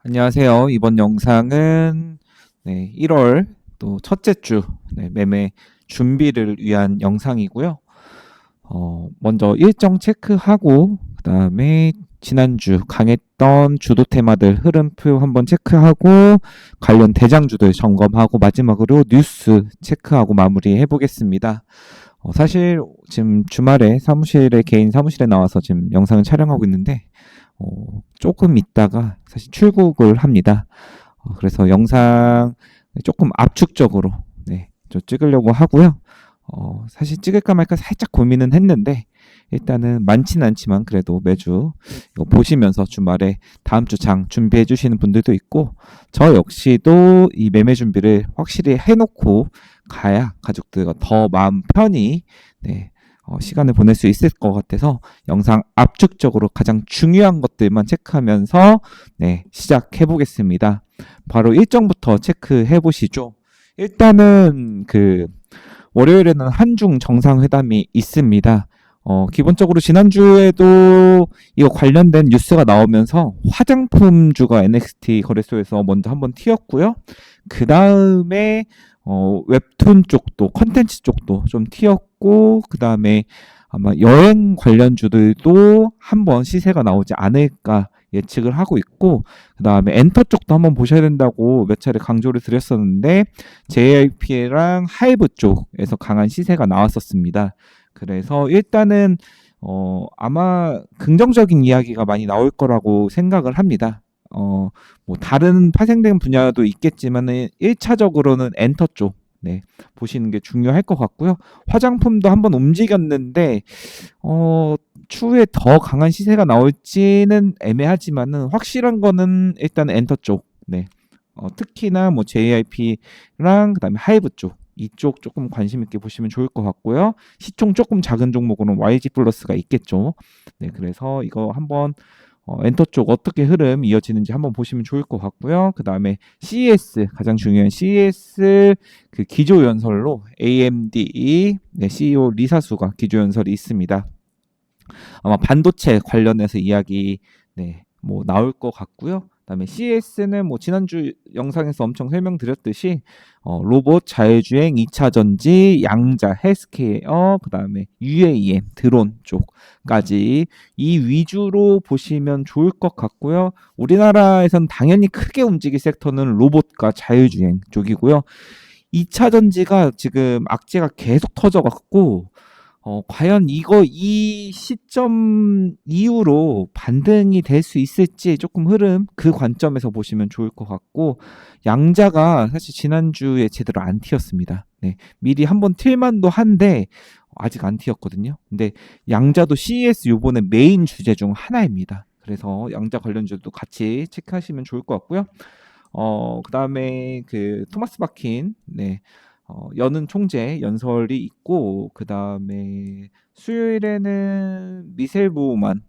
안녕하세요. 이번 영상은 1월 또 첫째 주 매매 준비를 위한 영상이고요. 먼저 일정 체크하고 그다음에 지난주 강했던 주도 테마들 흐름표 한번 체크하고 관련 대장주들 점검하고 마지막으로 뉴스 체크하고 마무리해 보겠습니다. 사실 지금 주말에 개인 사무실에 나와서 지금 영상을 촬영하고 있는데 조금 있다가 사실 출국을 합니다. 그래서 영상 조금 압축적으로 좀 찍으려고 하고요. 사실 찍을까 말까 살짝 고민은 했는데 일단은 많지는 않지만 그래도 매주 이거 보시면서 주말에 다음 주 장 준비해 주시는 분들도 있고 저 역시도 이 매매 준비를 확실히 해놓고 가야 가족들과 더 마음 편히 시간을 보낼 수 있을 것 같아서 영상 압축적으로 가장 중요한 것들만 체크하면서 시작해 보겠습니다. 바로 일정부터 체크해 보시죠. 일단은 월요일에는 한중 정상회담이 있습니다. 기본적으로 지난주에도 이거 관련된 뉴스가 나오면서 화장품주가 NXT 거래소에서 먼저 한번 튀었고요. 그 다음에 웹툰 쪽도 컨텐츠 쪽도 좀 튀었고 그 다음에 아마 여행 관련주들도 한번 시세가 나오지 않을까 예측을 하고 있고 그 다음에 엔터 쪽도 한번 보셔야 된다고 몇 차례 강조를 드렸었는데 JYP랑 하이브 쪽에서 강한 시세가 나왔었습니다. 그래서 일단은 아마 긍정적인 이야기가 많이 나올 거라고 생각을 합니다. 뭐 다른 파생된 분야도 있겠지만은 1차적으로는 엔터 쪽 보시는 게 중요할 것 같고요. 화장품도 한번 움직였는데 추후에 더 강한 시세가 나올지는 애매하지만은 확실한 거는 일단 엔터 쪽. 특히나 뭐 JYP랑 그다음에 하이브 쪽 이쪽 조금 관심 있게 보시면 좋을 것 같고요. 시총 조금 작은 종목으로는 YG 플러스가 있겠죠. 그래서 이거 한번 엔터 쪽 어떻게 흐름 이어지는지 한번 보시면 좋을 것 같고요. 그 다음에 CES 가장 중요한 CES 그 기조 연설로 AMD CEO 리사수가 기조 연설이 있습니다. 아마 반도체 관련해서 이야기 뭐 나올 것 같고요. 그다음에 CES는 뭐 지난주 영상에서 엄청 설명드렸듯이 로봇, 자율주행, 2차 전지, 양자, 헬스케어, 그다음에 UAM, 드론 쪽까지 이 위주로 보시면 좋을 것 같고요. 우리나라에선 당연히 크게 움직일 섹터는 로봇과 자율주행 쪽이고요. 2차 전지가 지금 악재가 계속 터져갖고 과연 이 시점 이후로 반등이 될 수 있을지 조금 흐름 그 관점에서 보시면 좋을 것 같고 양자가 사실 지난주에 제대로 안 튀었습니다. 미리 한번 튈만도 한데 아직 안 튀었거든요. 근데 양자도 CES 요번에 메인 주제 중 하나입니다. 그래서 양자 관련주도 같이 체크하시면 좋을 것 같고요. 그 다음에 토마스 바킨 여는 총재 연설이 있고 그 다음에 수요일에는 미셀 보우만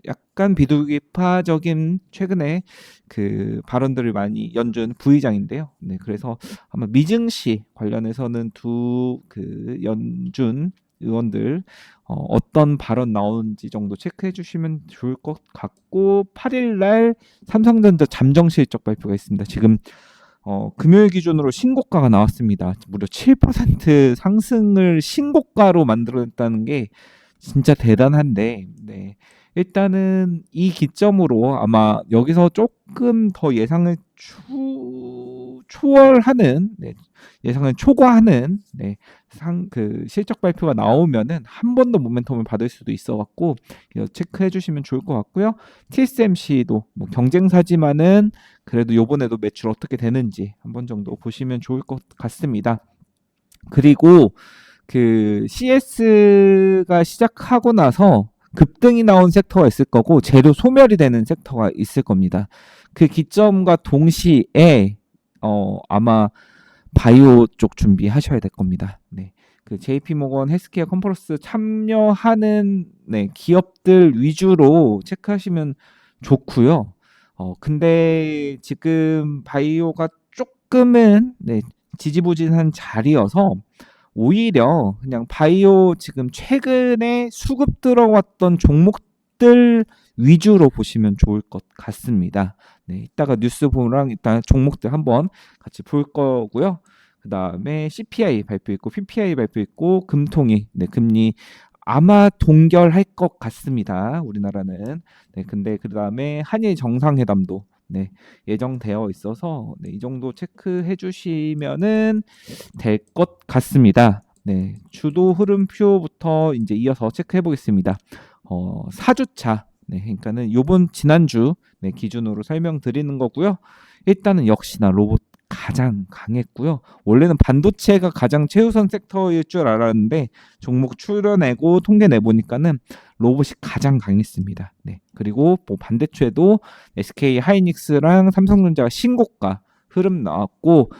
약간 비둘기파적인 최근에 발언들을 많이 연준 부의장인데요. 그래서 아마 미증시 관련해서는 두 연준 의원들 어떤 발언 나오는지 정도 체크해 주시면 좋을 것 같고 8일 날 삼성전자 잠정 실적 발표가 있습니다. 지금 금요일 기준으로 신고가가 나왔습니다. 무려 7% 상승을 신고가로 만들어냈다는 게 진짜 대단한데, 일단은 이 기점으로 아마 여기서 조금 더 예상을 초월하는, 예상을 초과하는, 실적 발표가 나오면은 한 번 더 모멘텀을 받을 수도 있어갖고, 이거 체크해 주시면 좋을 것 같고요. TSMC도 뭐 경쟁사지만은 그래도 요번에도 매출 어떻게 되는지 한 번 정도 보시면 좋을 것 같습니다. 그리고 CS가 시작하고 나서 급등이 나온 섹터가 있을 거고 재료 소멸이 되는 섹터가 있을 겁니다. 그 기점과 동시에 아마 바이오 쪽 준비하셔야 될 겁니다. 그 JP모건 헬스케어 컨퍼런스 참여하는 기업들 위주로 체크하시면 좋고요. 근데 지금 바이오가 조금은 지지부진한 자리여서 오히려 그냥 바이오 지금 최근에 수급 들어왔던 종목들 위주로 보시면 좋을 것 같습니다. 네, 이따가 뉴스보랑 일단 종목들 한번 같이 볼 거고요. 그 다음에 CPI 발표 있고 PPI 발표 있고 금통위, 네, 금리 아마 동결할 것 같습니다. 우리나라는. 네, 근데 그 다음에 한일 정상회담도 네, 예정되어 있어서 네, 이 정도 체크해 주시면은 될 것 같습니다. 네, 주도 흐름표부터 이제 이어서 체크해 보겠습니다. 4주차. 네, 그러니까는 요번 지난주 네, 기준으로 설명드리는 거고요. 일단은 역시나 로봇 가장 강했고요. 원래는 반도체가 가장 최우선 섹터일 줄 알았는데 종목 출연내고 통계 내보니까는 로봇이 가장 강했습니다. 네, 그리고 뭐 반대쪽에도 SK 하이닉스랑 삼성전자가 신고가 흐름 나왔고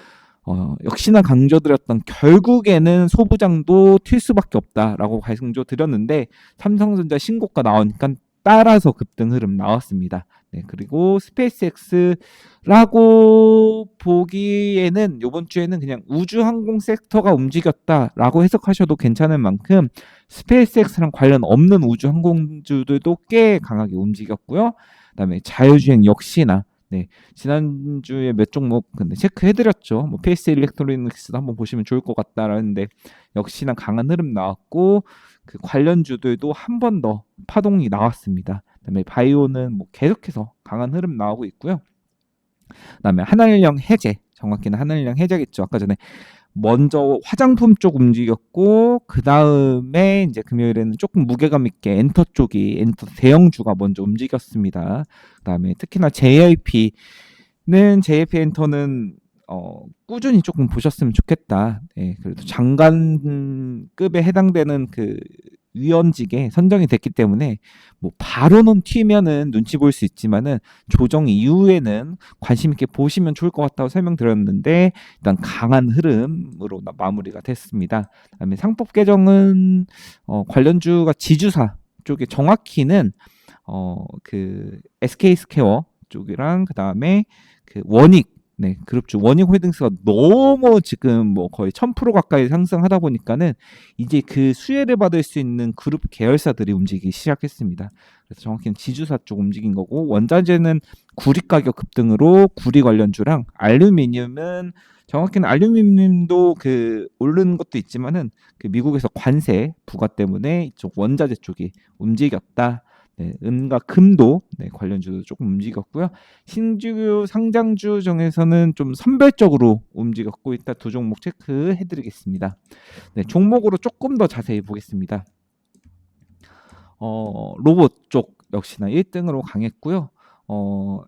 역시나 강조드렸던 결국에는 소부장도 튈 수밖에 없다라고 강조드렸는데 삼성전자 신고가 나오니까 따라서 급등 흐름 나왔습니다. 네, 그리고 스페이스X라고 보기에는 이번 주에는 그냥 우주항공 섹터가 움직였다라고 해석하셔도 괜찮을 만큼 스페이스X랑 관련 없는 우주항공주들도 꽤 강하게 움직였고요. 그다음에 자율주행 역시나 네, 지난주에 몇 종목 근데 체크해드렸죠. 뭐 PS 일렉트로닉스도 한번 보시면 좋을 것 같다라는데 역시나 강한 흐름 나왔고 그 관련주들도 한 번 더 파동이 나왔습니다. 그다음에 바이오는 뭐 계속해서 강한 흐름 나오고 있고요. 그다음에 한일령 해제, 정확히는 한일령 해제겠죠. 아까 전에 먼저 화장품 쪽 움직였고 그 다음에 이제 금요일에는 조금 무게감 있게 엔터 쪽이 엔터 대형주가 먼저 움직였습니다. 그 다음에 특히나 JYP 엔터는 꾸준히 조금 보셨으면 좋겠다. 예, 그래도 장관급에 해당되는 그 위원직에 선정이 됐기 때문에 뭐 바로는 튀면은 눈치 보일 수 있지만은 조정 이후에는 관심 있게 보시면 좋을 것 같다고 설명드렸는데 일단 강한 흐름으로 마무리가 됐습니다. 그다음에 상법 개정은 관련주가 지주사 쪽에 정확히는 그 SK 스퀘어 쪽이랑 그다음에 그 원익 네, 그룹주 원익홀딩스가 너무 지금 뭐 거의 1000% 가까이 상승하다 보니까는 이제 그 수혜를 받을 수 있는 그룹 계열사들이 움직이기 시작했습니다. 그래서 정확히는 지주사 쪽 움직인 거고 원자재는 구리 가격 급등으로 구리 관련주랑 알루미늄은 정확히는 알루미늄도 그 오르는 것도 있지만은 그 미국에서 관세 부과 때문에 이쪽 원자재 쪽이 움직였다. 네, 은과 금도 네, 관련주도 조금 움직였고요. 신규 상장주 중에서는 좀 선별적으로 움직였고 이따 두 종목 체크해드리겠습니다. 네, 종목으로 조금 더 자세히 보겠습니다. 로봇 쪽 역시나 1등으로 강했고요.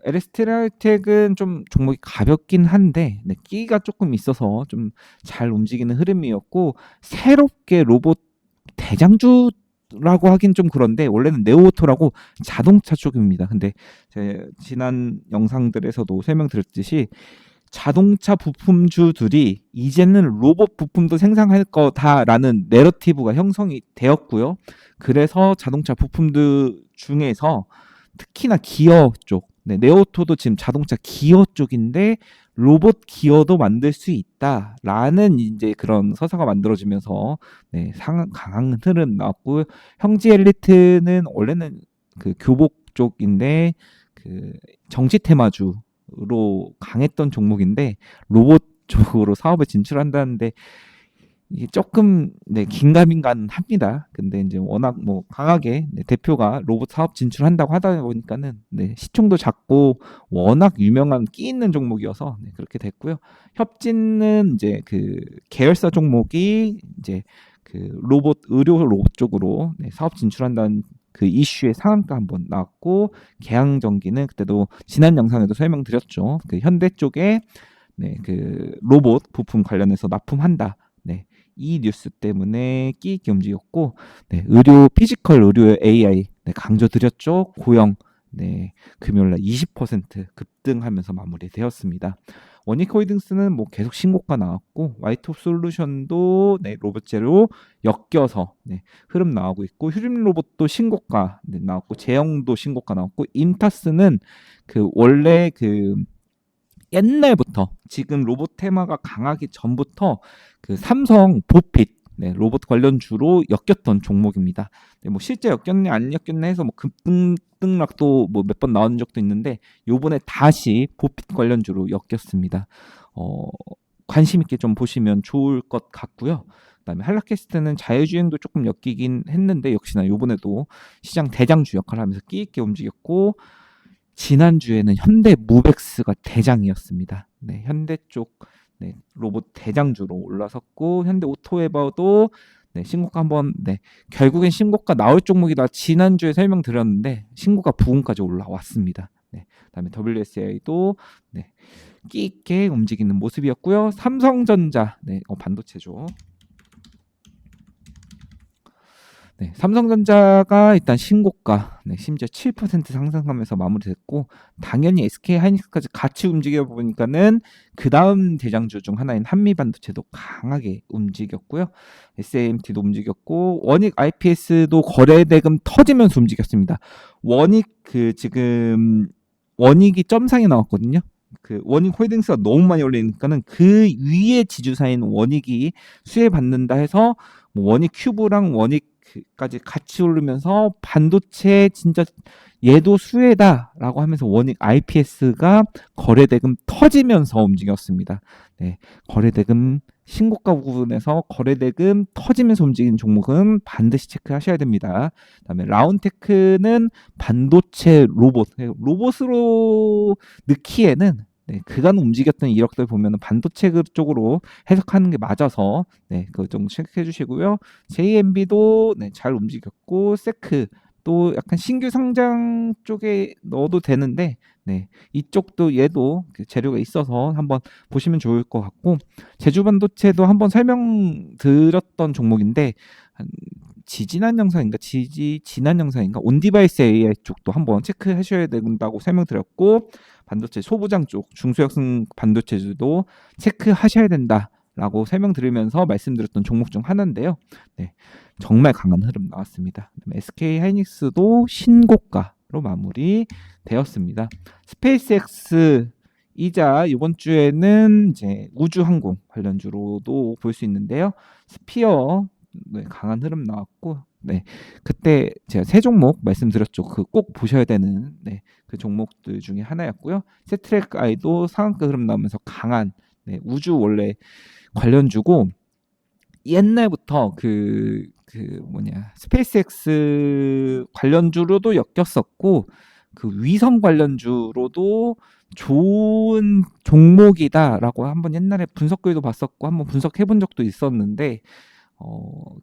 LST라이텍은 좀 종목이 가볍긴 한데 네, 끼가 조금 있어서 좀 잘 움직이는 흐름이었고 새롭게 로봇 대장주 라고 하긴 좀 그런데 원래는 네오오토라고 자동차 쪽입니다. 근데 제 지난 영상들에서도 설명드렸듯이 자동차 부품주들이 이제는 로봇 부품도 생산할 거다라는 내러티브가 형성이 되었고요. 그래서 자동차 부품들 중에서 특히나 기어 쪽, 네, 네오토도 지금 자동차 기어 쪽인데 로봇 기어도 만들 수 있다라는 이제 그런 서사가 만들어지면서 네, 강한 흐름 나왔고 형지 엘리트는 원래는 그 교복 쪽인데 그 정치 테마주로 강했던 종목인데 로봇 쪽으로 사업에 진출한다는데 이게 조금 네, 긴가민가는 합니다. 근데 이제 워낙 뭐 강하게 네, 대표가 로봇 사업 진출한다고 하다 보니까는 네, 시총도 작고 워낙 유명한 끼 있는 종목이어서 네, 그렇게 됐고요. 협진은 이제 그 계열사 종목이 이제 그 로봇 의료 로봇 쪽으로 네, 사업 진출한다는 그 이슈의 상한가 한번 나왔고 개항전기는 그때도 지난 영상에도 설명드렸죠. 그 현대 쪽에 네, 그 로봇 부품 관련해서 납품한다. 네. 이 뉴스 때문에 끼 있게 움직였고 네, 의료 피지컬 의료 AI 네, 강조드렸죠. 고영 네, 금요일날 20% 급등하면서 마무리되었습니다. 원익홀딩스는 뭐 계속 신고가 나왔고 와이톱 솔루션도 네, 로봇제로 엮여서 네, 흐름 나오고 있고 휴림 로봇도 신고가 네, 나왔고 제형도 신고가 나왔고 인타스는 그 원래 그 옛날부터 지금 로봇 테마가 강하기 전부터 그 삼성 보핏 네, 로봇 관련주로 엮였던 종목입니다. 네, 뭐 실제 엮였냐 안 엮였냐 해서 뭐 급등락도 뭐 몇 번 나온 적도 있는데 요번에 다시 보핏 관련주로 엮였습니다. 관심 있게 좀 보시면 좋을 것 같고요. 그다음에 한라캐스트는 자유주행도 조금 엮이긴 했는데 역시나 요번에도 시장 대장주 역할을 하면서 끼 있게 움직였고 지난주에는 현대무벡스가 대장이었습니다. 네, 현대 쪽 네, 로봇 대장주로 올라섰고 현대오토웨버도 네, 신고가 한번 네, 결국엔 신고가 나올 종목이다 지난주에 설명드렸는데 신고가 부근까지 올라왔습니다. 네, 그다음에 WSI도 네, 끼 있게 움직이는 모습이었고요. 삼성전자 네, 반도체죠. 네, 삼성전자가 일단 신고가 네, 심지어 7% 상승하면서 마무리됐고 당연히 SK 하이닉스까지 같이 움직여 보니까는 그 다음 대장주 중 하나인 한미반도체도 강하게 움직였고요. SAMT도 움직였고 원익 IPS도 거래대금 터지면서 움직였습니다. 원익 지금 원익이 점상에 나왔거든요. 그 원익 홀딩스가 너무 많이 올리니까는 그 위에 지주사인 원익이 수혜 받는다 해서 뭐 원익 큐브랑 원익 까지 같이 오르면서 반도체 진짜 얘도 수혜다라고 하면서 원익 IPS가 거래대금 터지면서 움직였습니다. 네, 거래대금 신고가 부분에서 거래대금 터지면서 움직이는 종목은 반드시 체크하셔야 됩니다. 그다음에 라운테크는 반도체 로봇으로 넣기에는 네, 그간 움직였던 이력들 보면 반도체 쪽으로 해석하는 게 맞아서 네, 그거 좀 체크해 주시고요. JMB도 네, 잘 움직였고 세크 또 약간 신규 상장 쪽에 넣어도 되는데 네, 이쪽도 얘도 재료가 있어서 한번 보시면 좋을 것 같고 제주반도체도 한번 설명드렸던 종목인데 지난 영상인가 온디바이스 AI 쪽도 한번 체크하셔야 된다고 설명드렸고 반도체 소부장 쪽 중소형승 반도체주도 체크하셔야 된다라고 설명드리면서 말씀드렸던 종목 중 하나인데요. 네, 정말 강한 흐름 나왔습니다. SK 하이닉스도 신고가로 마무리되었습니다. 스페이스X 이자 이번 주에는 이제 우주항공 관련주로도 볼 수 있는데요. 스피어 네, 강한 흐름 나왔고 네 그때 제가 세 종목 말씀드렸죠. 그 꼭 보셔야 되는 네, 그 종목들 중에 하나였고요. 세트랙 아이도 상한가 흐름 나오면서 강한 네, 우주 원래 관련주고 옛날부터 스페이스X 관련주로도 엮였었고 그 위성 관련주로도 좋은 종목이다라고 한번 옛날에 분석글도 봤었고 한번 분석해 본 적도 있었는데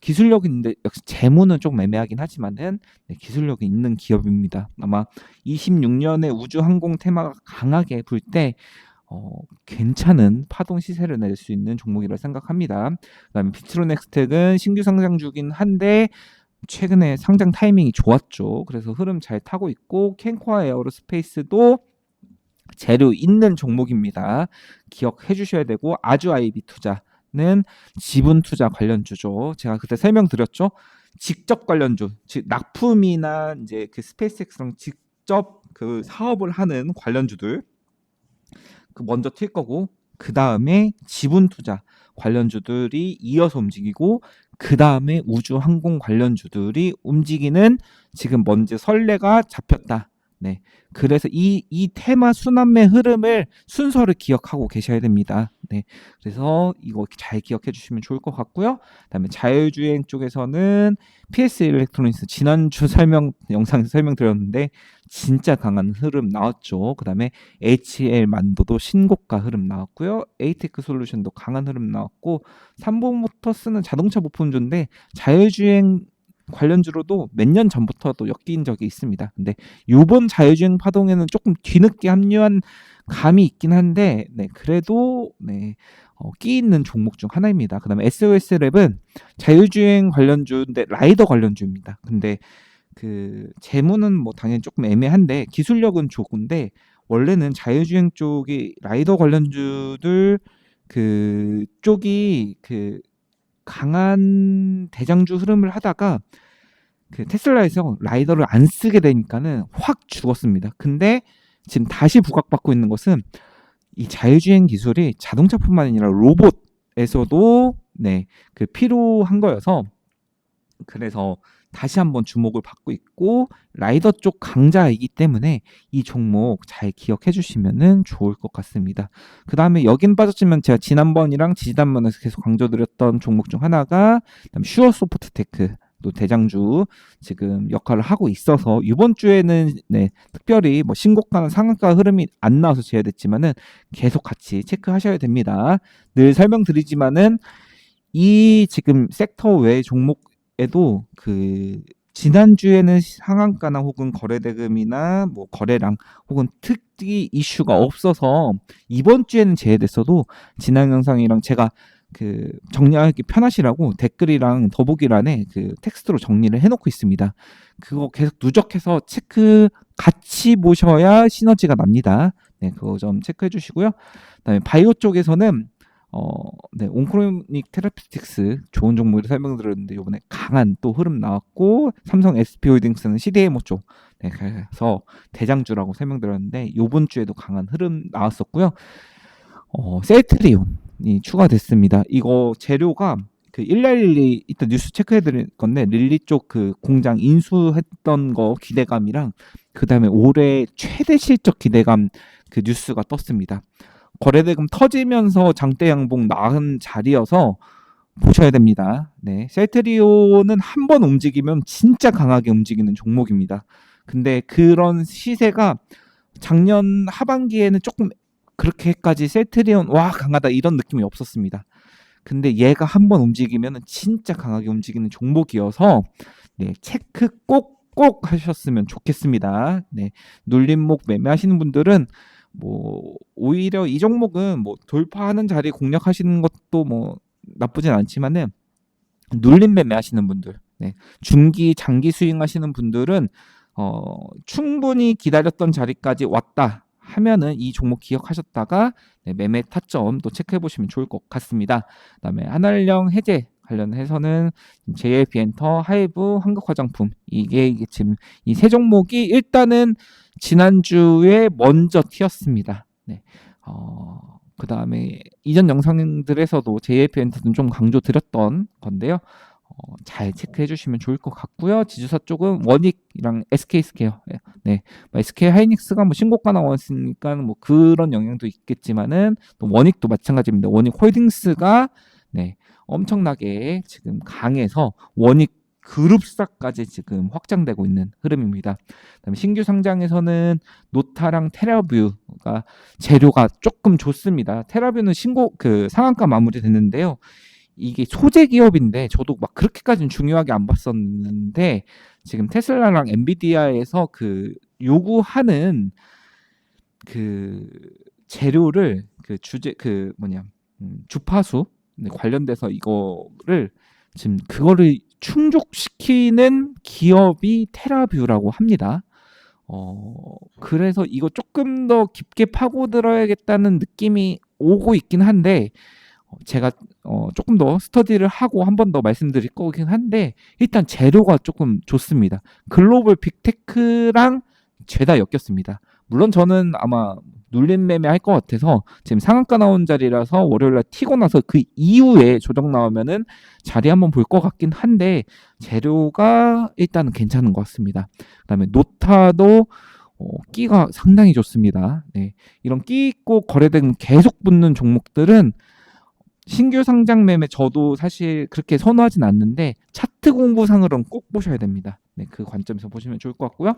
기술력이 있는데 역시 재무는 좀 애매하긴 하지만은 네, 기술력이 있는 기업입니다. 아마 26년에 우주항공 테마가 강하게 불 때 괜찮은 파동 시세를 낼 수 있는 종목이라 생각합니다. 그다음에 비트로넥스텍은 신규 상장 주긴 한데 최근에 상장 타이밍이 좋았죠. 그래서 흐름 잘 타고 있고 캔코아 에어로스페이스도 재료 있는 종목입니다. 기억해 주셔야 되고 아주아이비 투자는 지분 투자 관련주죠. 제가 그때 설명드렸죠. 직접 관련주, 즉 납품이나 이제 그 스페이스X랑 직접 그 사업을 하는 관련주들 그 먼저 튈 거고 그 다음에 지분 투자 관련주들이 이어서 움직이고 그 다음에 우주항공 관련주들이 움직이는 지금 먼저 선례가 잡혔다. 네, 그래서 이 테마 순환매 흐름을 순서를 기억하고 계셔야 됩니다. 네, 그래서 이거 잘 기억해 주시면 좋을 것 같고요. 그다음에 자율주행 쪽에서는 PS 일렉트로닉스 지난주 영상에서 설명드렸는데 진짜 강한 흐름 나왔죠. 그다음에 HL 만도도 신고가 흐름 나왔고요. 에이테크 솔루션도 강한 흐름 나왔고 삼보모터스는 자동차 부품주인데 자율주행 관련주로도 몇 년 전부터도 엮인 적이 있습니다. 근데 이번 자율주행 파동에는 조금 뒤늦게 합류한 감이 있긴 한데 네, 그래도 네, 끼 있는 종목 중 하나입니다. 그다음에 SOS랩은 자율주행 관련주인데 라이더 관련주입니다. 근데 그 재무는 뭐 당연히 조금 애매한데 기술력은 좋은데 원래는 자율주행 쪽이 라이더 관련주들 그 쪽이 그 강한 대장주 흐름을 하다가 그 테슬라에서 라이더를 안 쓰게 되니까는 확 죽었습니다. 근데 지금 다시 부각받고 있는 것은 이 자율주행 기술이 자동차뿐만 아니라 로봇에서도 네, 그 필요한 거여서 그래서 다시 한번 주목을 받고 있고 라이더 쪽 강자이기 때문에 이 종목 잘 기억해 주시면은 좋을 것 같습니다. 그 다음에 여긴 빠졌지만 제가 지난번이랑 지지난번에서 계속 강조드렸던 종목 중 하나가 그다음에 슈어소프트테크 또 대장주 지금 역할을 하고 있어서 이번 주에는 네, 특별히 뭐 신고가나 상한가 흐름이 안 나와서 제외됐지만은 계속 같이 체크하셔야 됩니다. 늘 설명드리지만은 이 지금 섹터 외 종목에도 그 지난주에는 상한가나 혹은 거래대금이나 뭐 거래량 혹은 특히 이슈가 없어서 이번 주에는 제외됐어도 지난 영상이랑 제가 그 정리하기 편하시라고 댓글이랑 더보기란에 그 텍스트로 정리를 해놓고 있습니다. 그거 계속 누적해서 체크 같이 보셔야 시너지가 납니다. 네, 그거 좀 체크해 주시고요. 그다음에 바이오 쪽에서는 네, 온크로닉 테라피틱스 좋은 종목을 설명드렸는데 이번에 강한 또 흐름 나왔고 삼성 SP홀딩스는 CDMO 쪽 네, 그래서 대장주라고 설명드렸는데 이번 주에도 강한 흐름 나왔었고요. 셀트리온이 추가됐습니다. 이거 재료가 그 1112 이따 뉴스 체크해드릴 건데 릴리 쪽 그 공장 인수했던 거 기대감이랑 그 다음에 올해 최대 실적 기대감 그 뉴스가 떴습니다. 거래대금 터지면서 장대 양봉 나은 자리여서 보셔야 됩니다. 네, 셀트리온은 한 번 움직이면 진짜 강하게 움직이는 종목입니다. 근데 그런 시세가 작년 하반기에는 조금 그렇게까지 셀트리온 와 강하다 이런 느낌이 없었습니다. 근데 얘가 한 번 움직이면 진짜 강하게 움직이는 종목이어서 네, 체크 꼭 하셨으면 좋겠습니다. 네, 눌림목 매매하시는 분들은 뭐 오히려 이 종목은 뭐 돌파하는 자리 공략하시는 것도 뭐 나쁘진 않지만은 눌림 매매하시는 분들, 네, 중기 장기 스윙하시는 분들은 충분히 기다렸던 자리까지 왔다 하면은 이 종목 기억하셨다가 네, 매매 타점 또 체크해 보시면 좋을 것 같습니다. 그다음에 한알령 해제 관련해서는 JLP엔터, 하이브, 한국화장품 이게 지금 이 세 종목이 일단은 지난주에 먼저 튀었습니다. 네. 그 다음에 이전 영상들에서도 JLP엔터는 좀 강조드렸던 건데요. 잘 체크해 주시면 좋을 것 같고요. 지주사 쪽은 원익이랑 SK스퀘어, 네, SK 하이닉스가 뭐 신고가 나왔으니까 뭐 그런 영향도 있겠지만은 또 원익도 마찬가지입니다. 원익 홀딩스가 네, 엄청나게 지금 강해서 원익 그룹사까지 지금 확장되고 있는 흐름입니다. 그다음에 신규 상장에서는 노타랑 테라뷰가 재료가 조금 좋습니다. 테라뷰는 신고 그 상한가 마무리됐는데요. 이게 소재 기업인데 저도 막 그렇게까지는 중요하게 안 봤었는데 지금 테슬라랑 엔비디아에서 그 요구하는 그 재료를 그 주제 그 뭐냐 주파수 관련돼서 이거를 지금 그거를 충족시키는 기업이 테라뷰라고 합니다. 그래서 이거 조금 더 깊게 파고들어야겠다는 느낌이 오고 있긴 한데 제가 조금 더 스터디를 하고 한 번 더 말씀드릴 거긴 한데 일단 재료가 조금 좋습니다. 글로벌 빅테크랑 죄다 엮였습니다. 물론 저는 아마 눌림 매매할 것 같아서 지금 상한가 나온 자리라서 월요일날 튀고 나서 그 이후에 조정 나오면은 자리 한번 볼 것 같긴 한데 재료가 일단은 괜찮은 것 같습니다. 그다음에 노타도 끼가 상당히 좋습니다. 네, 이런 끼 있고 거래대금 계속 붙는 종목들은 신규 상장 매매 저도 사실 그렇게 선호하진 않는데 차트 공부상으로는 꼭 보셔야 됩니다. 네, 그 관점에서 보시면 좋을 것 같고요.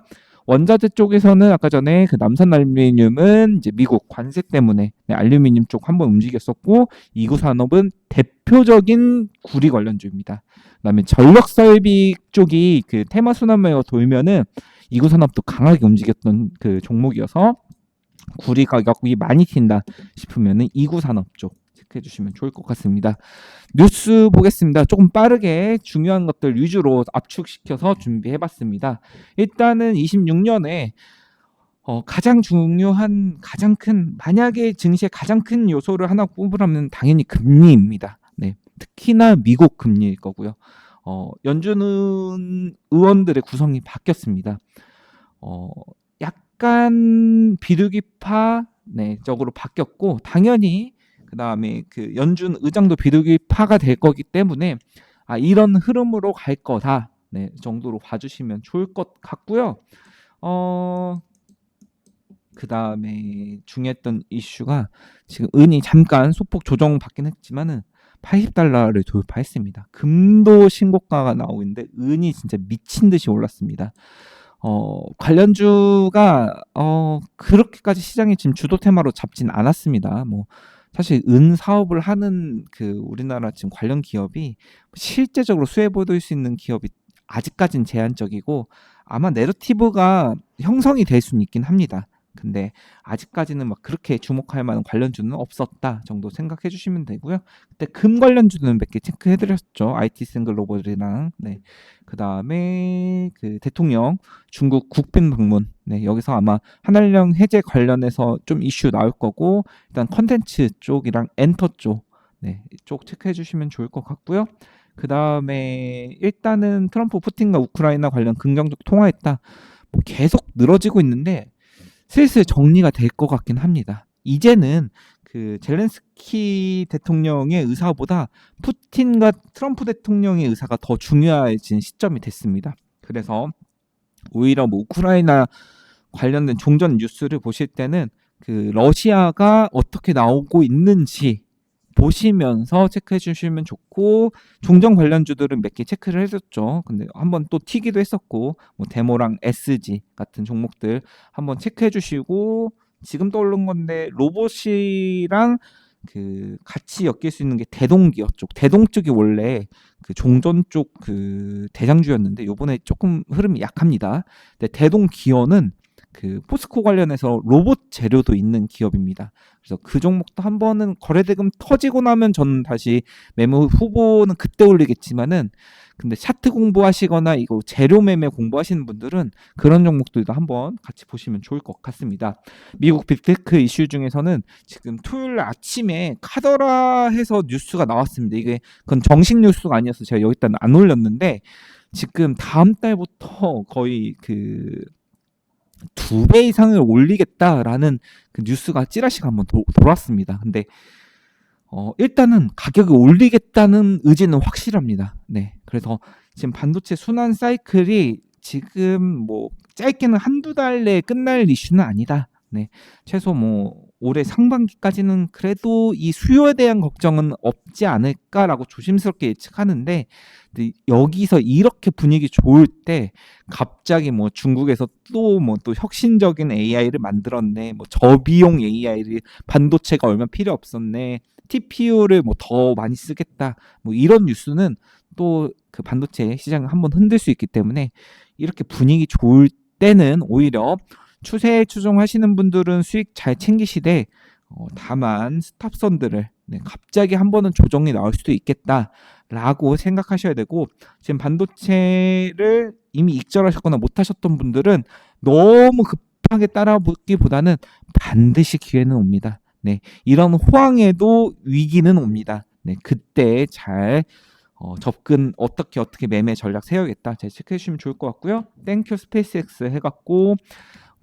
원자재 쪽에서는 아까 전에 그 남산 알루미늄은 이제 미국 관세 때문에 네, 알루미늄 쪽 한번 움직였었고 이구산업은 대표적인 구리 관련주입니다. 그다음에 전력 설비 쪽이 그 테마 순환매가 돌면은 이구산업도 강하게 움직였던 그 종목이어서 구리 가격이 많이 튄다 싶으면은 이구산업 쪽 체크해 주시면 좋을 것 같습니다. 뉴스 보겠습니다. 조금 빠르게 중요한 것들 위주로 압축시켜서 준비해 봤습니다. 일단은 26년에 가장 중요한 가장 큰 만약에 증시의 가장 큰 요소를 하나 꼽으라면 당연히 금리입니다. 네, 특히나 미국 금리일 거고요. 연준 의원들의 구성이 바뀌었습니다. 약간 비둘기파 네, 적으로 바뀌었고 당연히 그다음에 그 연준 의장도 비둘기파가 될 거기 때문에 이런 흐름으로 갈 거다. 네, 정도로 봐주시면 좋을 것 같고요. 그다음에 중요했던 이슈가 지금 은이 잠깐 소폭 조정받긴 했지만은 $80를 돌파했습니다. 금도 신고가가 나오고 있는데 은이 진짜 미친 듯이 올랐습니다. 관련주가 그렇게까지 시장이 지금 주도 테마로 잡진 않았습니다. 뭐 사실 은 사업을 하는 그 우리나라 지금 관련 기업이 실제적으로 수혜 보일 수 있는 기업이 아직까진 제한적이고 아마 내러티브가 형성이 될 수는 있긴 합니다. 근데 아직까지는 막 그렇게 주목할 만한 관련주는 없었다 정도 생각해 주시면 되고요. 그때 금 관련주는 몇 개 체크해 드렸죠. IT슨 글로벌이랑 그다음에 그 대통령 중국 국빈 방문. 여기서 아마 한한령 해제 관련해서 좀 이슈 나올 거고 일단 컨텐츠 쪽이랑 엔터 쪽 쪽 체크해 주시면 좋을 것 같고요. 그다음에 일단은 트럼프 푸틴과 우크라이나 관련 긍정적 통화했다. 뭐 계속 늘어지고 있는데 슬슬 정리가 될 것 같긴 합니다. 이제는 그 젤렌스키 대통령의 의사보다 푸틴과 트럼프 대통령의 의사가 더 중요해진 시점이 됐습니다. 그래서 오히려 뭐 우크라이나 관련된 종전 뉴스를 보실 때는 그 러시아가 어떻게 나오고 있는지 보시면서 체크해 주시면 좋고 종전 관련주들은 몇 개 체크를 해줬죠. 근데 한번 또 튀기도 했었고 뭐 데모랑 SG 같은 종목들 한번 체크해 주시고 지금 떠오른 건데 로봇이랑 그 같이 엮일 수 있는 게 대동기어 쪽. 대동 쪽이 원래 그 종전 쪽 그 대장주였는데 요번에 조금 흐름이 약합니다. 근데 대동기어는 그 포스코 관련해서 로봇 재료도 있는 기업입니다. 그래서 그 종목도 한 번은 거래대금 터지고 나면 저는 다시 매매 후보는 그때 올리겠지만은 근데 차트 공부하시거나 이거 재료 매매 공부하시는 분들은 그런 종목들도 한번 같이 보시면 좋을 것 같습니다. 미국 빅테크 이슈 중에서는 지금 토요일 아침에 카더라 해서 뉴스가 나왔습니다. 그건 정식 뉴스가 아니어서 제가 여기다는 안 올렸는데 지금 다음 달부터 거의 그 2배 이상을 올리겠다라는 그 뉴스가 찌라시가 한번 돌았습니다. 근데 일단은 가격을 올리겠다는 의지는 확실합니다. 그래서 지금 반도체 순환 사이클이 지금 뭐 짧게는 한두 달 내에 끝날 이슈는 아니다. 최소 뭐 올해 상반기까지는 그래도 이 수요에 대한 걱정은 없지 않을까라고 조심스럽게 예측하는데 여기서 이렇게 분위기 좋을 때 갑자기 뭐 중국에서 또 혁신적인 AI를 만들었네, 뭐 저비용 AI를 반도체가 얼마 필요 없었네, TPU를 뭐 더 많이 쓰겠다, 뭐 이런 뉴스는 또 그 반도체 시장을 한번 흔들 수 있기 때문에 이렇게 분위기 좋을 때는 오히려 추세 추종하시는 분들은 수익 잘 챙기시되 다만 스탑선들을 갑자기 한 번은 조정이 나올 수도 있겠다라고 생각하셔야 되고 지금 반도체를 이미 익절하셨거나 못하셨던 분들은 너무 급하게 따라붙기보다는 반드시 기회는 옵니다. 이런 호황에도 위기는 옵니다. 그때 잘 접근 어떻게 매매 전략 세워야겠다. 잘 체크해 주시면 좋을 것 같고요. 땡큐 스페이스X 해갖고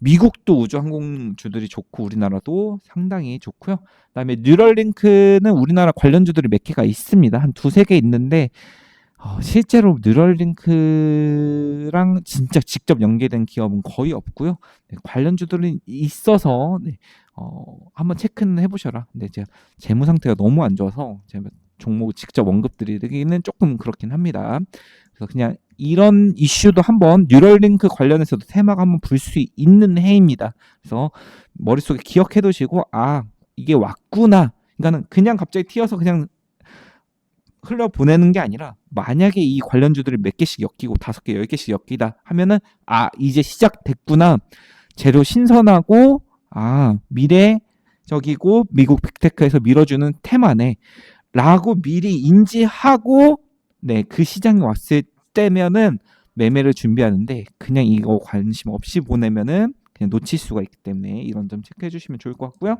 미국도 우주항공주들이 좋고 우리나라도 상당히 좋고요. 그다음에 뉴럴링크는 우리나라 관련주들이 몇 개가 있습니다. 한 2-3개 있는데 실제로 뉴럴링크랑 진짜 직접 연계된 기업은 거의 없고요. 관련주들은 있어서 한번 체크는 해보셔라. 근데 제가 재무 상태가 너무 안 좋아서 제가 종목을 직접 언급드리기는 조금 그렇긴 합니다. 그래서 그냥 이런 이슈도 한번 뉴럴링크 관련해서도 테마가 한번 불 수 있는 해입니다. 그래서 머릿속에 기억해 두시고 이게 왔구나. 그러니까는 그냥 갑자기 튀어서 그냥 흘려 보내는 게 아니라 만약에 이 관련주들이 몇 개씩 엮이고 5개, 10개씩 엮이다 하면은 이제 시작됐구나. 재료 신선하고 미래적이고 미국 빅테크에서 밀어주는 테마네 라고 미리 인지하고 그 시장이 왔을 때면은 매매를 준비하는데 그냥 이거 관심 없이 보내면은 그냥 놓칠 수가 있기 때문에 이런 점 체크해 주시면 좋을 것 같고요.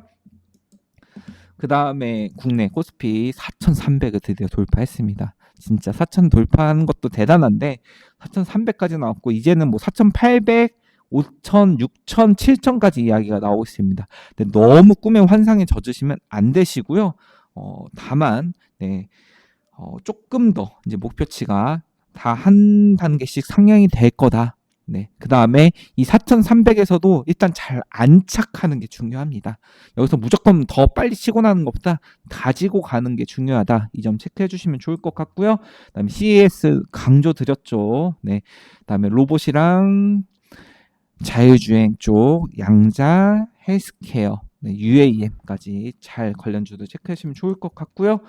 그 다음에 국내 코스피 4,300을 드디어 돌파했습니다. 진짜 4,000 돌파한 것도 대단한데 4,300까지 나왔고 이제는 뭐 4,800, 5,000, 6,000, 7,000까지 이야기가 나오고 있습니다. 근데 너무 꿈의 환상에 젖으시면 안 되시고요. 다만 조금 더 이제 목표치가 다 한 단계씩 상향이 될 거다. 네. 그다음에 이 4,300에서도 일단 잘 안착하는 게 중요합니다. 여기서 무조건 더 빨리 치고 나는 것보다 가지고 가는 게 중요하다. 이 점 체크해 주시면 좋을 것 같고요. 그다음에 CES 강조 드렸죠. 네. 그다음에 로봇이랑 자율주행 쪽, 양자, 헬스케어, 네, UAM까지 잘 관련주도 체크하시면 좋을 것 같고요.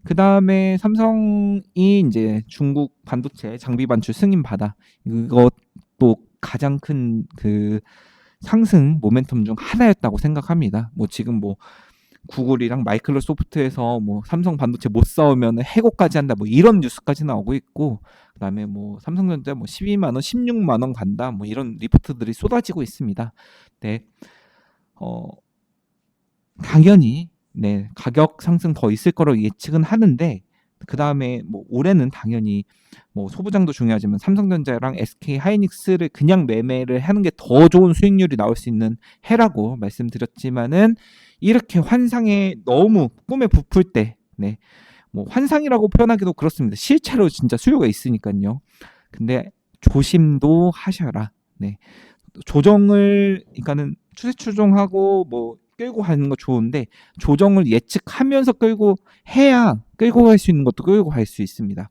그 다음에 삼성이 이제 중국 반도체 장비 반출 승인 받아 이것도 가장 큰 그 상승 모멘텀 중 하나였다고 생각합니다. 뭐 지금 뭐 구글이랑 마이크로소프트에서 뭐 삼성 반도체 못 싸우면 해고까지 한다 뭐 이런 뉴스까지 나오고 있고, 그다음에 뭐 삼성전자 뭐 12만 원, 16만 원 간다 뭐 이런 리포트들이 쏟아지고 있습니다. 네. 당연히 네, 가격 상승 더 있을 거라고 예측은 하는데, 그다음에 뭐 올해는 당연히 뭐 소부장도 중요하지만 삼성전자랑 SK 하이닉스를 그냥 매매를 하는 게 더 좋은 수익률이 나올 수 있는 해라고 말씀드렸지만은, 이렇게 환상에 너무 꿈에 부풀 때, 네, 뭐 환상이라고 표현하기도 그렇습니다. 실제로 진짜 수요가 있으니까요. 근데 조심도 하셔라. 네, 조정을 그러니까는 추세 추종하고 뭐 끌고 가는 거 좋은데, 조정을 예측하면서 끌고 해야 끌고 갈 수 있는 것도 끌고 갈 수 있습니다.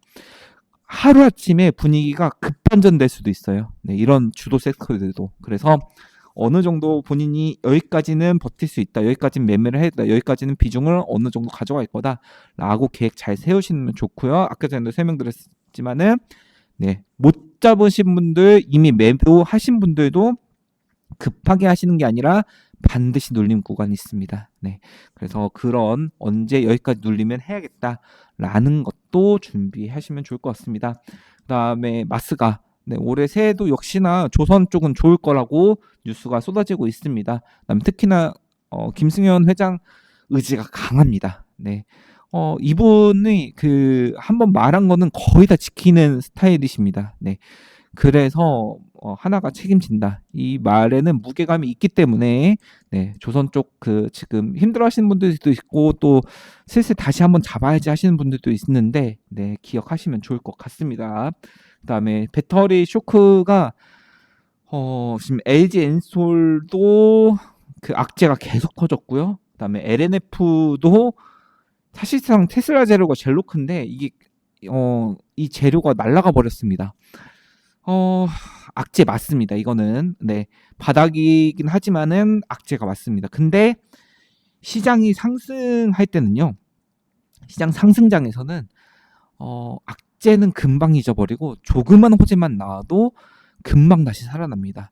하루아침에 분위기가 급반전될 수도 있어요. 네, 이런 주도 섹터들도. 그래서 어느 정도 본인이 여기까지는 버틸 수 있다, 여기까지는 매매를 했다, 여기까지는 비중을 어느 정도 가져갈 거다라고 계획 잘 세우시면 좋고요. 아까 전에도 설명드렸지만은 네, 못 잡으신 분들, 이미 매도하신 분들도 급하게 하시는 게 아니라 반드시 눌림 구간이 있습니다. 네, 그래서 그런 언제 여기까지 눌리면 해야겠다라는 것도 준비하시면 좋을 것 같습니다. 그다음에 마스가 네, 올해 새해도 역시나 조선 쪽은 좋을 거라고 뉴스가 쏟아지고 있습니다. 그다음에 특히나 김승현 회장 의지가 강합니다. 네, 이분이 그 한번 말한 거는 거의 다 지키는 스타일이십니다. 네, 그래서 하나가 책임진다, 이 말에는 무게감이 있기 때문에 네, 조선 쪽 그 지금 힘들어하시는 분들도 있고 또 슬슬 다시 한번 잡아야지 하시는 분들도 있는데, 네, 기억하시면 좋을 것 같습니다. 그다음에 배터리 쇼크가 지금 LG 엔솔도 그 악재가 계속 터졌고요. 그다음에 LNF도 사실상 테슬라 재료가 제일 큰데 이게 이 재료가 날아가 버렸습니다. 악재 맞습니다. 이거는 네, 바닥이긴 하지만은 악재가 맞습니다. 근데 시장이 상승할 때는요, 시장 상승장에서는 악재는 금방 잊어버리고 조그만 호재만 나와도 금방 다시 살아납니다.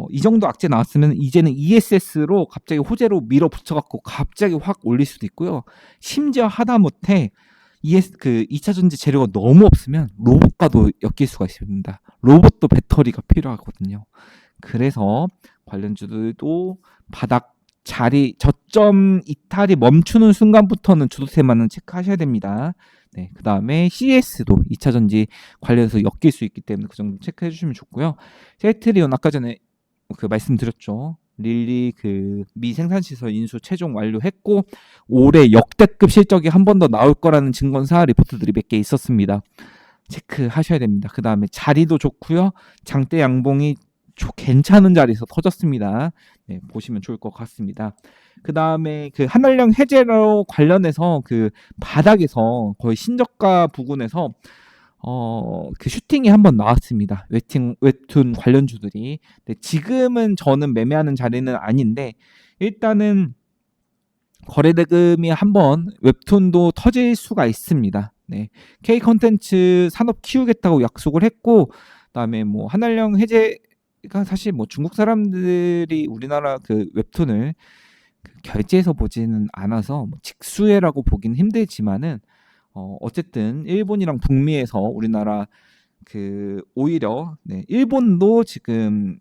이 정도 악재 나왔으면 이제는 ESS로 갑자기 호재로 밀어붙여갖고 갑자기 확 올릴 수도 있고요. 심지어 하다못해 그 2차 전지 재료가 너무 없으면 로봇과도 엮일 수가 있습니다. 로봇도 배터리가 필요하거든요. 그래서 관련주들도 바닥 자리 저점 이탈이 멈추는 순간부터는 주도세만은 체크하셔야 됩니다. 네, 그 다음에 CS도 2차 전지 관련해서 엮일 수 있기 때문에 그 정도 체크해 주시면 좋고요. 셀트리온 아까 전에 그 말씀드렸죠. 릴리 그 미 생산시설 인수 최종 완료했고 올해 역대급 실적이 한 번 더 나올 거라는 증권사 리포트들이 몇 개 있었습니다. 체크하셔야 됩니다. 그 다음에 자리도 좋고요. 장대 양봉이 괜찮은 자리에서 터졌습니다. 네, 보시면 좋을 것 같습니다. 그 다음에 그 한알령 해제로 관련해서 그 바닥에서 거의 신저가 부근에서 그 슈팅이 한번 나왔습니다. 웹툰 관련주들이. 네, 지금은 저는 매매하는 자리는 아닌데 일단은 거래대금이 한번 웹툰도 터질 수가 있습니다. 네, K 컨텐츠 산업 키우겠다고 약속을 했고, 그다음에 뭐 한알령 해제가 사실 뭐 중국 사람들이 우리나라 그 웹툰을 결제해서 보지는 않아서 뭐 직수혜라고 보기는 힘들지만은 어쨌든 일본이랑 북미에서 우리나라 그 오히려 네, 일본도 지금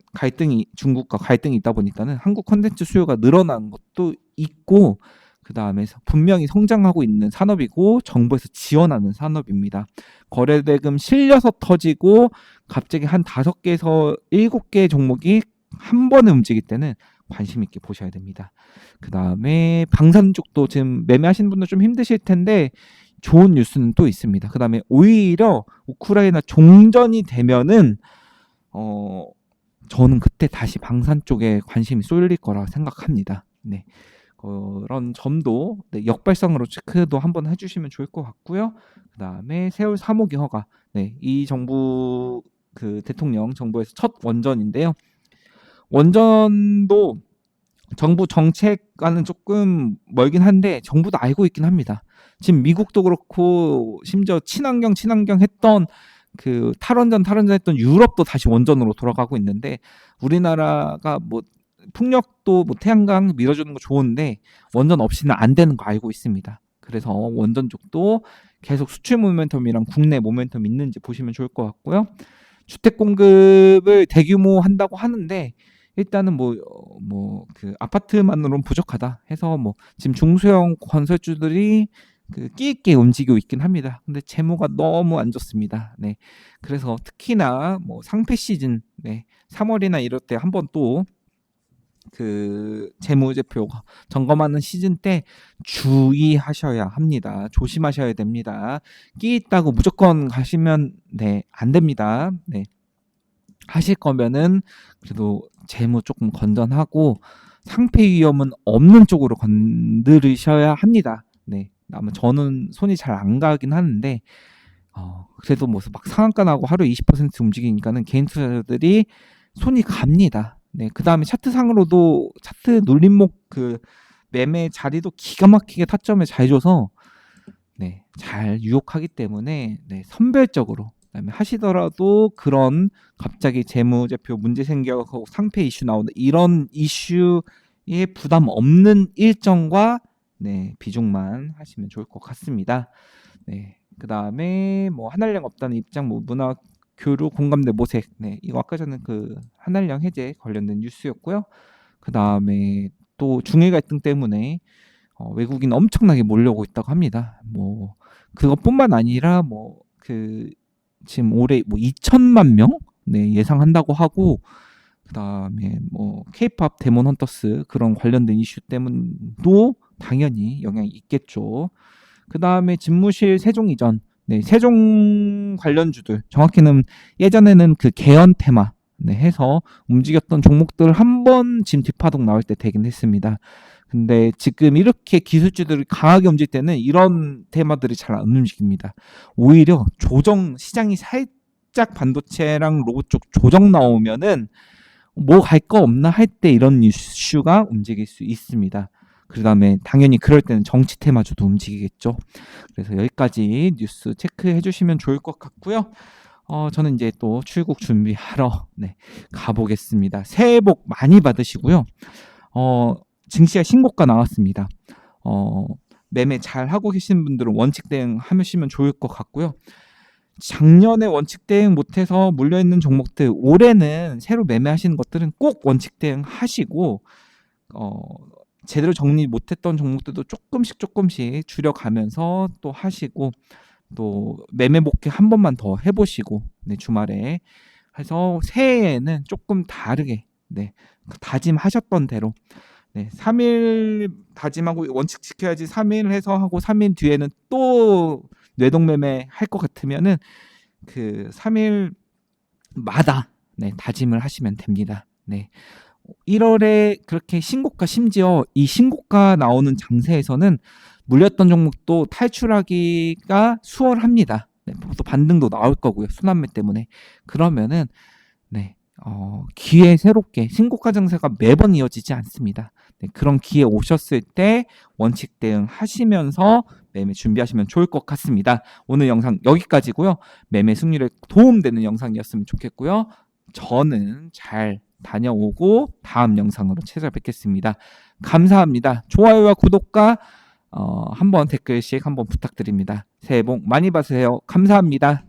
중국과 갈등이 있다 보니까는 한국 콘텐츠 수요가 늘어난 것도 있고, 그 다음에 분명히 성장하고 있는 산업이고 정부에서 지원하는 산업입니다. 거래대금 실려서 터지고 갑자기 한 5개에서 7개 종목이 한 번에 움직일 때는 관심 있게 보셔야 됩니다. 그 다음에 방산 쪽도 지금 매매하시는 분들 좀 힘드실 텐데 좋은 뉴스는 또 있습니다. 그 다음에 오히려 우크라이나 종전이 되면은 저는 그때 다시 방산 쪽에 관심이 쏠릴 거라 생각합니다. 네. 그런 점도 네, 역발상으로 체크도 한번 해주시면 좋을 것 같고요. 그 다음에 세월 3호기 허가. 네, 이 정부 그 대통령 정부에서 첫 원전인데요. 원전도 정부 정책과는 조금 멀긴 한데 정부도 알고 있긴 합니다. 지금 미국도 그렇고 심지어 친환경 했던 그 탈원전 했던 유럽도 다시 원전으로 돌아가고 있는데 우리나라가 뭐 풍력도 뭐 태양광 밀어주는 거 좋은데 원전 없이는 안 되는 거 알고 있습니다. 그래서 원전 쪽도 계속 수출 모멘텀이랑 국내 모멘텀 있는지 보시면 좋을 것 같고요. 주택 공급을 대규모 한다고 하는데 일단은 그 아파트만으로는 부족하다 해서 뭐 지금 중소형 건설주들이 그 끼 있게 움직이고 있긴 합니다. 근데 재무가 너무 안 좋습니다. 네. 그래서 특히나 뭐 상패 시즌, 네. 3월이나 이럴 때 한번 또 그 재무제표 점검하는 시즌 때 주의하셔야 합니다. 조심하셔야 됩니다. 끼 있다고 무조건 가시면 네, 안 됩니다. 네. 하실 거면은 그래도 재무 조금 건전하고 상패 위험은 없는 쪽으로 건드리셔야 합니다. 네. 아마 저는 손이 잘 안 가긴 하는데 그래도 뭐 막 상한가 나고 하루 20% 움직이니까는 개인 투자자들이 손이 갑니다. 네. 그다음에 차트상으로도 차트 눌림목 그 매매 자리도 기가 막히게 타점을 잘 줘서 네, 잘 유혹하기 때문에 네, 선별적으로 그다음에 하시더라도 그런 갑자기 재무제표 문제 생겨서 상패 이슈 나오는 이런 이슈에 부담 없는 일정과 네, 비중만 하시면 좋을 것 같습니다. 네. 그다음에 뭐 한알령 없다는 입장 뭐 문화 교류 공감대 모색. 네. 이거 아까 전에 그 한알령 해제 관련된 뉴스였고요. 그다음에 또 중일 갈등 때문에 외국인 엄청나게 몰려오고 있다고 합니다. 뭐 그것뿐만 아니라 뭐 그 지금 올해 뭐 2천만 명 네, 예상한다고 하고 그다음에 뭐 K-팝 데몬 헌터스 그런 관련된 이슈 때문도 당연히 영향이 있겠죠. 그다음에 집무실 세종 이전 네, 세종 관련주들 정확히는 예전에는 그 개연 테마 네, 해서 움직였던 종목들 한번 지금 뒷파동 나올 때 되긴 했습니다. 근데 지금 이렇게 기술주들이 강하게 움직일 때는 이런 테마들이 잘 안 움직입니다. 오히려 조정 시장이 살짝 반도체랑 로봇 쪽 조정 나오면은 뭐 갈 거 없나 할 때 이런 이슈가 움직일 수 있습니다. 그 다음에 당연히 그럴 때는 정치 테마주도 움직이겠죠. 그래서 여기까지 뉴스 체크해 주시면 좋을 것 같고요. 저는 이제 또 출국 준비하러 네, 가보겠습니다. 새해 복 많이 받으시고요. 증시가 신고가 나왔습니다. 매매 잘 하고 계신 분들은 원칙 대응 하시면 좋을 것 같고요. 작년에 원칙 대응 못해서 물려있는 종목들 올해는 새로 매매하시는 것들은 꼭 원칙 대응 하시고 제대로 정리 못했던 종목들도 조금씩 줄여가면서 또 하시고 또 매매 복귀 한 번만 더 해보시고 네, 주말에 해서 새해에는 조금 다르게 네, 다짐하셨던 대로 네, 3일 다짐하고 원칙 지켜야지 3일 해서 하고 3일 뒤에는 또 뇌동매매 할 것 같으면은 그 3일마다 네, 다짐을 하시면 됩니다. 네. 1월에 그렇게 신고가 심지어 이 신고가 나오는 장세에서는 물렸던 종목도 탈출하기가 수월합니다. 네, 또 반등도 나올 거고요. 순환매 때문에. 그러면은 네. 기회 새롭게 신고가 장세가 매번 이어지지 않습니다. 네, 그런 기회 오셨을 때 원칙 대응 하시면서 매매 준비하시면 좋을 것 같습니다. 오늘 영상 여기까지고요. 매매 승률에 도움되는 영상이었으면 좋겠고요. 저는 잘 다녀오고 다음 영상으로 찾아뵙겠습니다. 감사합니다. 좋아요와 구독과 한번 댓글씩 한번 부탁드립니다. 새해 복 많이 받으세요. 감사합니다.